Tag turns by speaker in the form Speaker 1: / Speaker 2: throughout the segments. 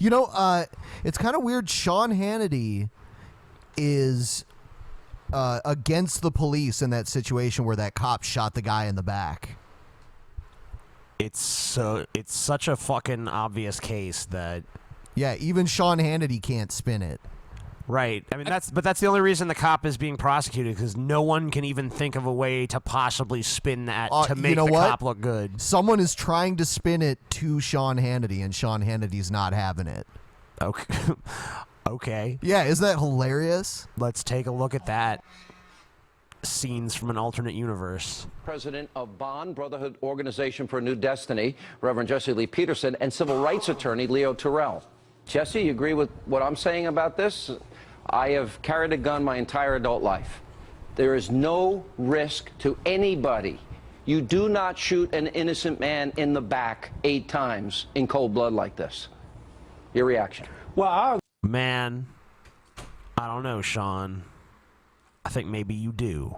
Speaker 1: You know, it's kind of weird. Sean Hannity is against the police in that situation where that cop shot the guy in the back.
Speaker 2: It's such a fucking obvious case that
Speaker 1: even Sean Hannity can't spin it.
Speaker 2: Right. I mean, that's the only reason the cop is being prosecuted, because no one can even think of a way to possibly spin that to make the cop look good.
Speaker 1: Someone is trying to spin it to Sean Hannity, and Sean Hannity's not having it.
Speaker 2: Okay. Okay.
Speaker 1: Yeah, isn't that hilarious?
Speaker 2: Let's take a look at that. Scenes from an alternate universe.
Speaker 3: President of Bond Brotherhood Organization for a New Destiny, Reverend Jesse Lee Peterson, and civil rights attorney Leo Terrell. Jesse, you agree with what I'm saying about this? I have carried a gun my entire adult life. There is no risk to anybody. You do not shoot an innocent man in the back 8 times in cold blood like this. Your reaction?
Speaker 4: Well,
Speaker 2: Man, I don't know, Sean. I think maybe you do.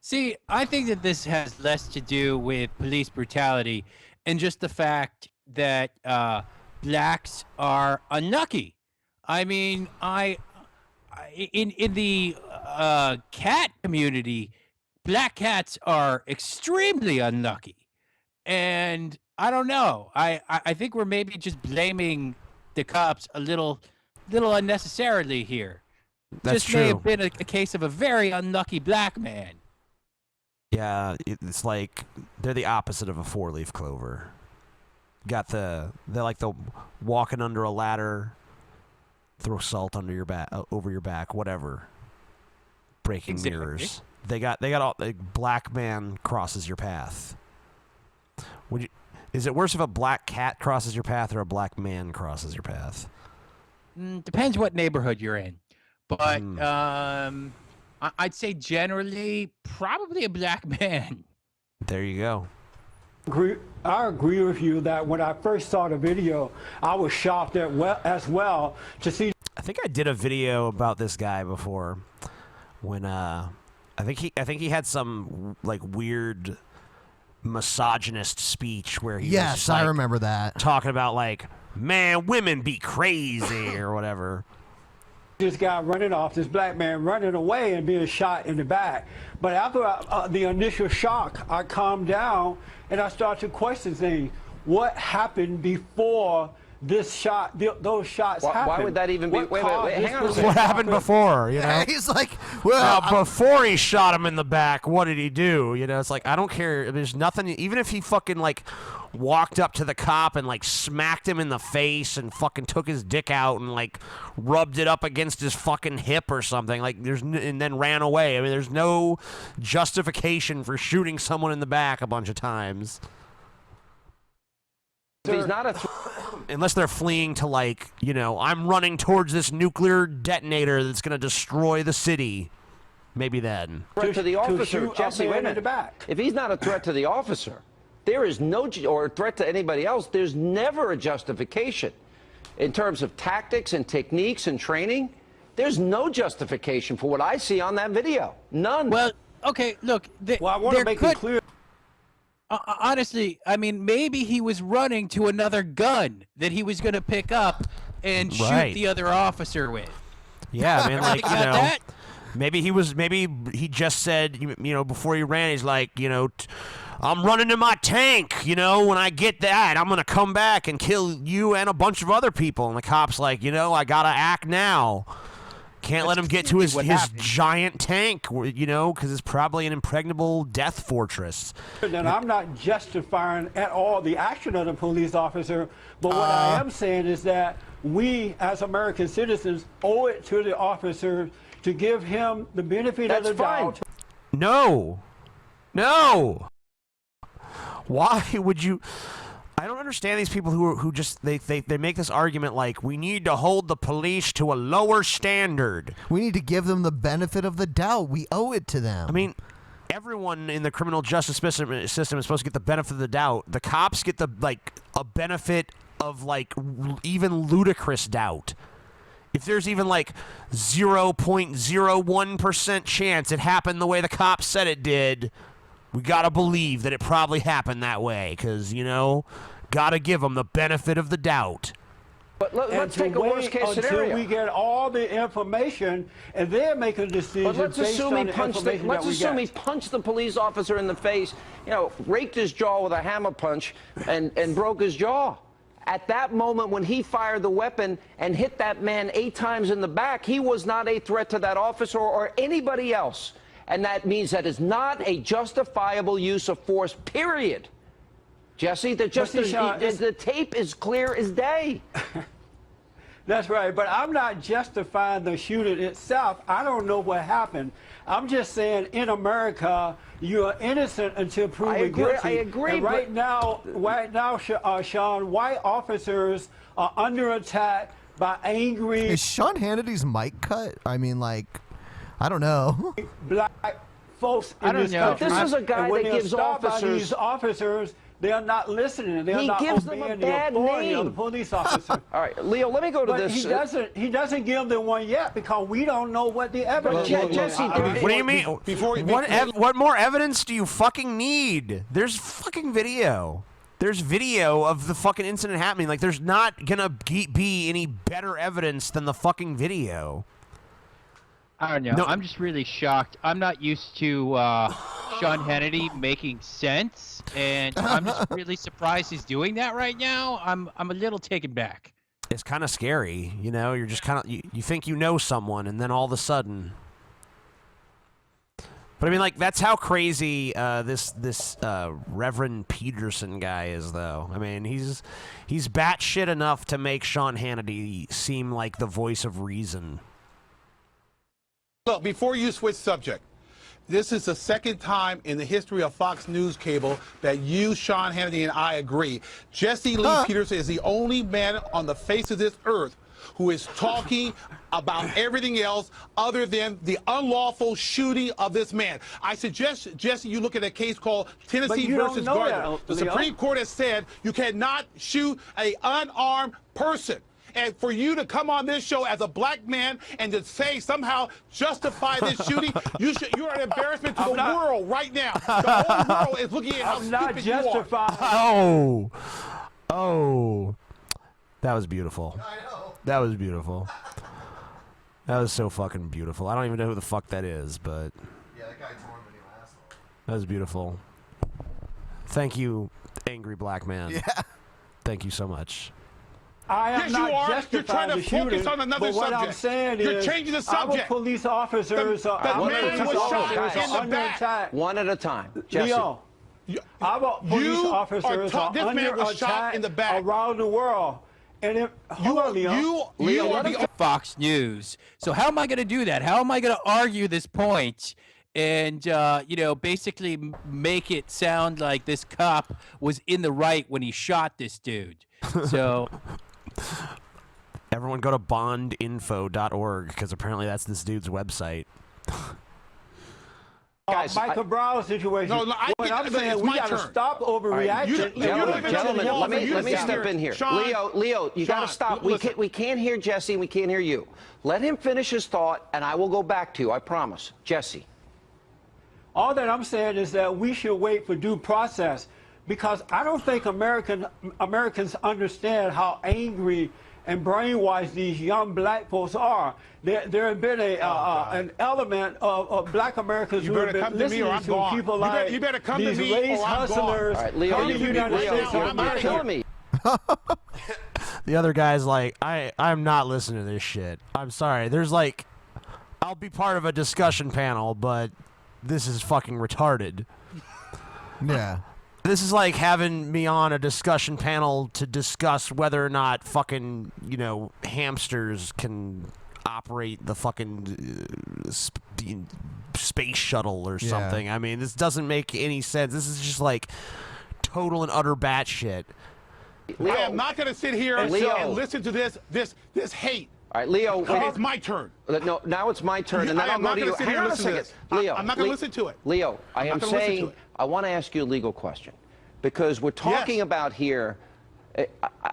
Speaker 5: See, I think that this has less to do with police brutality and just the fact that blacks are unlucky. I mean, in the cat community, black cats are extremely unlucky, and I don't know. I think we're maybe just blaming the cops a little unnecessarily here.
Speaker 2: That's
Speaker 5: This
Speaker 2: true.
Speaker 5: may have been a case of a very unlucky black man.
Speaker 2: Yeah, it's like they're the opposite of a 4-leaf clover. They're like the walking under a ladder, throw salt under your back, over your back, whatever. Breaking mirrors. They got all. A black man crosses your path. Is it worse if a black cat crosses your path or a black man crosses your path?
Speaker 5: Depends what neighborhood you're in, but I'd say generally probably a black man.
Speaker 2: There you go.
Speaker 4: I agree with you that when I first saw the video, I was shocked as well to see.
Speaker 2: I think I did a video about this guy before, when I think he had some like weird misogynist speech where he was just,
Speaker 1: I remember that,
Speaker 2: talking about like, man, women be crazy or whatever.
Speaker 4: This guy running off, this black man running away and being shot in the back. But after the initial shock, I calmed down and I started to question things. What happened before this shot, those shots happened?
Speaker 3: Why would that even be? Wait, hang on a second.
Speaker 2: What happened before? You know,
Speaker 1: Yeah, he's like, well,
Speaker 2: before he shot him in the back, what did he do? You know, it's like, I don't care. There's nothing. Even if he fucking like walked up to the cop and like smacked him in the face and fucking took his dick out and like rubbed it up against his fucking hip or something, like and then ran away. I mean, there's no justification for shooting someone in the back a bunch of times.
Speaker 3: He's not
Speaker 2: unless they're fleeing to, like, you know, I'm running towards this nuclear detonator that's going to destroy the city. Maybe then.
Speaker 3: Threat to the officer, Jesse, wait a minute. If he's not a threat to the officer, there is no, or a threat to anybody else, there's never a justification. In terms of tactics and techniques and training, there's no justification for what I see on that video. None.
Speaker 5: Well, okay, look.
Speaker 4: Well, I want to make it clear.
Speaker 5: Honestly, I mean, maybe he was running to another gun that he was going to pick up and shoot the other officer with.
Speaker 2: Yeah, I mean, like, you know, maybe he just said, you know, before he ran, he's like, you know, I'm running to my tank, you know, when I get that, I'm going to come back and kill you and a bunch of other people. And the cop's like, you know, I got to act now. Can't let him get to his giant tank, you know, because it's probably an impregnable death fortress.
Speaker 4: And I'm not justifying at all the action of the police officer, but what I am saying is that we, as American citizens, owe it to the officer to give him the benefit of the doubt.
Speaker 2: No. Why would you? I don't understand these people who just they make this argument like, we need to hold the police to a lower standard.
Speaker 1: We need to give them the benefit of the doubt. We owe it to them.
Speaker 2: I mean, everyone in the criminal justice system is supposed to get the benefit of the doubt. The cops get a benefit of like even ludicrous doubt. If there's even like 0.01% chance it happened the way the cops said it did, we gotta believe that it probably happened that way, because, you know, Gotta give him the benefit of the doubt.
Speaker 3: But let's take a worst-case scenario.
Speaker 4: Until we get all the information and then make a decision.
Speaker 3: But let's
Speaker 4: based
Speaker 3: assume
Speaker 4: on
Speaker 3: he
Speaker 4: the
Speaker 3: punched.
Speaker 4: information
Speaker 3: Let's
Speaker 4: that we
Speaker 3: assume he
Speaker 4: get.
Speaker 3: punched the police officer in the face. You know, raked his jaw with a hammer punch and broke his jaw. At that moment, when he fired the weapon and hit that man 8 times in the back, he was not a threat to that officer or anybody else. And that means that is not a justifiable use of force, period. Jesse, the tape is clear as day.
Speaker 4: That's right, but I'm not justifying the shooting itself. I don't know what happened. I'm just saying, in America, you are innocent until proven guilty.
Speaker 3: I agree.
Speaker 4: And right now, Sean, white officers are under attack by angry
Speaker 1: Is Sean Hannity's mic cut? I mean, like, I don't know.
Speaker 4: black folks in this
Speaker 5: know.
Speaker 4: country.
Speaker 3: This is a guy
Speaker 4: And when
Speaker 3: that
Speaker 4: they're
Speaker 3: gives
Speaker 4: stopped by
Speaker 3: officers-
Speaker 4: these officers, they are not listening. They are
Speaker 3: He
Speaker 4: not
Speaker 3: gives them a
Speaker 4: obeying the
Speaker 3: bad
Speaker 4: authority of the
Speaker 3: name.
Speaker 4: police officer.
Speaker 3: All right, Leo, let me go to
Speaker 4: But
Speaker 3: this.
Speaker 4: he doesn't give them one yet because we don't know what the evidence is.
Speaker 3: Jesse,
Speaker 2: What do you mean? What more evidence do you fucking need? There's fucking video. There's video of the fucking incident happening. Like, there's not gonna be any better evidence than the fucking video.
Speaker 5: I don't know.
Speaker 2: No.
Speaker 5: I'm just really shocked. I'm not used to Sean Hannity making sense, and I'm just really surprised he's doing that right now. I'm a little taken back.
Speaker 2: It's kind of scary, you know. You're just kind of you think you know someone, and then all of a sudden. But I mean, like, that's how crazy this Reverend Peterson guy is, though. I mean, he's batshit enough to make Sean Hannity seem like the voice of reason.
Speaker 6: Look, before you switch subject, this is the second time in the history of Fox News Cable that you, Sean Hannity, and I agree. Jesse Lee Peterson is the only man on the face of this earth who is talking about everything else other than the unlawful shooting of this man. I suggest, Jesse, you look at a case called Tennessee
Speaker 4: you don't
Speaker 6: versus
Speaker 4: know
Speaker 6: Gardner.
Speaker 4: that,
Speaker 6: The
Speaker 4: Leo.
Speaker 6: Supreme Court has said you cannot shoot an unarmed person. And for you to come on this show as a black man and to say somehow justify this shooting, you're an embarrassment to the world right now. The whole world is looking at how
Speaker 4: I'm not
Speaker 6: stupid you are.
Speaker 4: justifying.
Speaker 2: Oh, that was beautiful. I know. That was beautiful. That was so fucking beautiful. I don't even know who the fuck that is, but
Speaker 1: Yeah, that guy's more than an asshole.
Speaker 2: that was beautiful. Thank you, angry black man.
Speaker 1: Yeah.
Speaker 2: Thank you so much.
Speaker 4: I am
Speaker 6: Yes,
Speaker 4: not
Speaker 6: you are.
Speaker 4: justifying
Speaker 6: You're trying to
Speaker 4: the
Speaker 6: focus
Speaker 4: shooting,
Speaker 6: on another
Speaker 4: but what I'm
Speaker 6: subject.
Speaker 4: saying
Speaker 6: You're
Speaker 4: is
Speaker 6: changing the subject.
Speaker 4: our police officers are
Speaker 6: The
Speaker 4: our
Speaker 6: man
Speaker 4: police
Speaker 6: was shot
Speaker 4: officers
Speaker 6: in the
Speaker 4: are under
Speaker 6: back.
Speaker 4: attack.
Speaker 3: One at a time. Jesse.
Speaker 4: Leo, our police officers are
Speaker 6: this man
Speaker 4: under
Speaker 6: was shot
Speaker 4: attack
Speaker 6: in the back.
Speaker 4: around the world. And if, hold on, Leo.
Speaker 6: You are
Speaker 5: I'm
Speaker 6: the
Speaker 5: Fox News. So how am I going to do that? How am I going to argue this point and, basically make it sound like this cop was in the right when he shot this dude? So
Speaker 2: Everyone go to bondinfo.org because apparently that's this dude's website.
Speaker 3: Guys,
Speaker 4: Michael Brown situation.
Speaker 6: No,
Speaker 4: what I'm saying,
Speaker 6: it's
Speaker 4: we
Speaker 6: my
Speaker 4: got to
Speaker 6: turn.
Speaker 4: stop overreacting.
Speaker 3: Gentlemen, let me step in here.
Speaker 6: Sean,
Speaker 3: Leo, you got to
Speaker 6: Sean,
Speaker 3: stop.
Speaker 6: listen.
Speaker 3: We can't hear Jesse, and we can't hear you. Let him finish his thought, and I will go back to you. I promise. Jesse.
Speaker 4: All that I'm saying is that we should wait for due process because I don't think Americans understand how angry and brainwashed these young black folks are. There have been an element of black Americans
Speaker 6: You
Speaker 4: who have
Speaker 6: better
Speaker 4: been
Speaker 6: come to me or
Speaker 4: listening
Speaker 6: I'm
Speaker 4: to
Speaker 6: gone.
Speaker 4: people
Speaker 6: You
Speaker 4: like
Speaker 6: better come to
Speaker 4: these
Speaker 6: me
Speaker 4: race
Speaker 6: or I'm gone.
Speaker 4: hustlers
Speaker 3: All right, Leo,
Speaker 4: in the United States of
Speaker 3: you're
Speaker 4: America.
Speaker 3: killing me.
Speaker 2: The other guy's like, I'm not listening to this shit. I'm sorry. There's like, I'll be part of a discussion panel, but this is fucking retarded.
Speaker 1: Yeah.
Speaker 2: This is like having me on a discussion panel to discuss whether or not fucking, hamsters can operate the fucking space shuttle or something. I mean, this doesn't make any sense. This is just like total and utter batshit.
Speaker 6: I am not going to sit here and
Speaker 3: Leo.
Speaker 6: listen to this hate.
Speaker 3: All right, Leo.
Speaker 6: It's my turn.
Speaker 3: No, now it's my turn, and then
Speaker 6: I
Speaker 3: I'll
Speaker 6: am
Speaker 3: go
Speaker 6: not
Speaker 3: to
Speaker 6: going
Speaker 3: you.
Speaker 6: to sit
Speaker 3: Hang
Speaker 6: here
Speaker 3: on
Speaker 6: and
Speaker 3: a
Speaker 6: listen to
Speaker 3: second.
Speaker 6: this.
Speaker 3: Leo,
Speaker 6: I'm not going to listen to it.
Speaker 3: Leo, I am
Speaker 6: not gonna listen to
Speaker 3: saying
Speaker 6: it.
Speaker 3: I want to ask you a legal question because we're talking about here.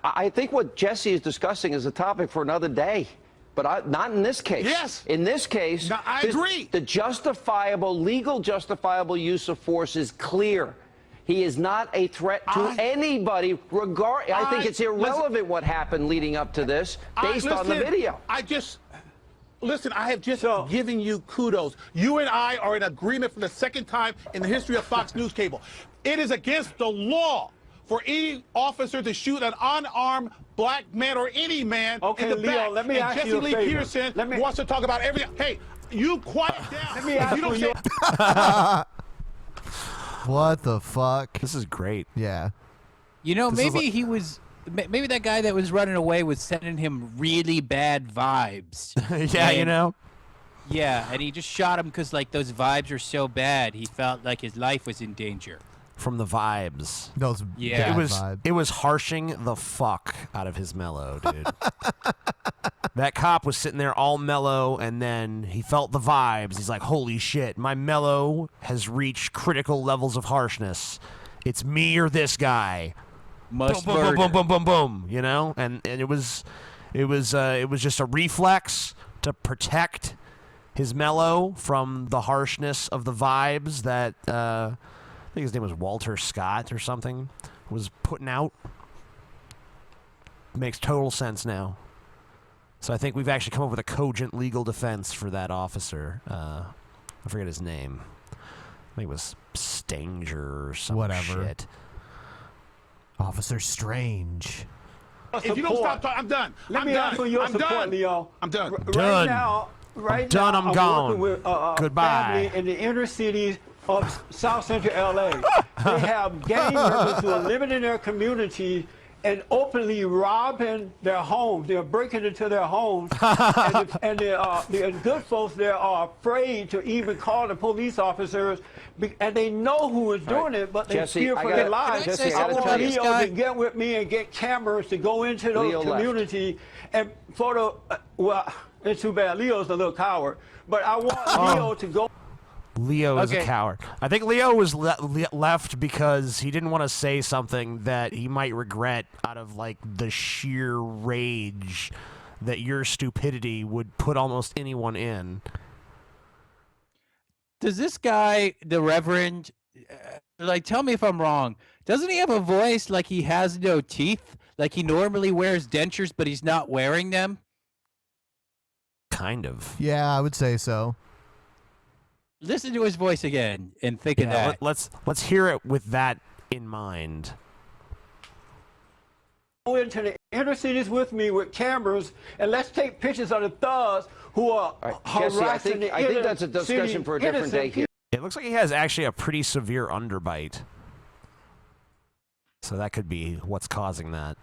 Speaker 3: I think what Jesse is discussing is a topic for another day, but not in this case.
Speaker 6: Yes.
Speaker 3: In this case,
Speaker 6: I agree.
Speaker 3: The legal justifiable use of force is clear. He is not a threat to anybody. I think it's irrelevant what happened leading up to this, based on the video.
Speaker 6: Listen, I have just given you kudos. You and I are in agreement for the second time in the history of Fox News Cable. It is against the law for any officer to shoot an unarmed black man or any man in the
Speaker 4: Leo,
Speaker 6: back.
Speaker 4: let me ask
Speaker 6: Jesse
Speaker 4: you a
Speaker 6: Lee
Speaker 4: favor.
Speaker 6: Peterson wants to talk about everything. Hey, you quiet down.
Speaker 4: Let me ask you.
Speaker 1: What the fuck?
Speaker 2: This is great.
Speaker 1: Yeah.
Speaker 5: You know,
Speaker 1: This is
Speaker 5: maybe he was. Maybe that guy that was running away was sending him really bad vibes.
Speaker 2: Yeah, you know.
Speaker 5: Yeah, and he just shot him because like those vibes are so bad. He felt like his life was in danger.
Speaker 2: From the vibes.
Speaker 1: Those
Speaker 5: Yeah.
Speaker 1: bad
Speaker 2: It was
Speaker 1: vibes.
Speaker 2: it was harshing the fuck out of his mellow, dude. That cop was sitting there all mellow, and then he felt the vibes. He's like, "Holy shit, my mellow has reached critical levels of harshness. It's me or this guy."
Speaker 5: Must
Speaker 2: boom, boom, boom,
Speaker 5: murder.
Speaker 2: boom, boom, boom, boom. You know, and it was just a reflex to protect his mellow from the harshness of the vibes that I think his name was Walter Scott or something was putting out. Makes total sense now. So I think we've actually come up with a cogent legal defense for that officer. I forget his name. I think it was Stanger or some
Speaker 1: Whatever.
Speaker 2: shit.
Speaker 1: Officer Strange.
Speaker 6: If you don't stop talking, I'm done.
Speaker 4: Let
Speaker 6: I'm
Speaker 4: me
Speaker 6: done.
Speaker 4: ask for your
Speaker 6: I'm
Speaker 4: support,
Speaker 6: done.
Speaker 4: Leo.
Speaker 6: I'm done.
Speaker 2: Done.
Speaker 4: Right
Speaker 2: done,
Speaker 4: now,
Speaker 2: I'm
Speaker 4: I'm
Speaker 2: gone.
Speaker 4: working with
Speaker 2: Goodbye.
Speaker 4: family in the inner cities of South Central LA. They have gang members who are living in their community and openly robbing their homes. They're breaking into their homes, and the good folks there are afraid to even call the police officers, and they know who is doing it, but they
Speaker 3: Jesse,
Speaker 4: fear
Speaker 3: I
Speaker 4: for
Speaker 3: gotta-
Speaker 4: their lives.
Speaker 3: Jesse, I
Speaker 4: I
Speaker 3: gotta
Speaker 4: want
Speaker 3: tell you.
Speaker 4: Leo to get with me and get cameras to go into those
Speaker 3: Leo left.
Speaker 4: community and photo. Well, it's too bad. Leo's a little coward, but I want Leo to go.
Speaker 2: Leo is a
Speaker 5: Okay.
Speaker 2: coward. I think Leo was left because he didn't want to say something that he might regret out of like the sheer rage that your stupidity would put almost anyone in.
Speaker 5: Does this guy, the Reverend, like, tell me if I'm wrong. Doesn't he have a voice like he has no teeth? Like he normally wears dentures, but he's not wearing them?
Speaker 2: Kind of.
Speaker 1: Yeah, I would say so.
Speaker 5: Listen to his voice again and think of
Speaker 2: Yeah,
Speaker 5: that.
Speaker 2: let's hear it with that in mind.
Speaker 4: Go into the inner cities with me with cameras, and let's take pictures of the thugs who are
Speaker 3: All right, Jesse,
Speaker 4: harassing the
Speaker 3: I think
Speaker 4: inner
Speaker 3: that's a discussion
Speaker 4: city
Speaker 3: for a different day
Speaker 4: innocent
Speaker 3: here.
Speaker 2: It looks like he has actually a pretty severe underbite. So that could be what's causing that.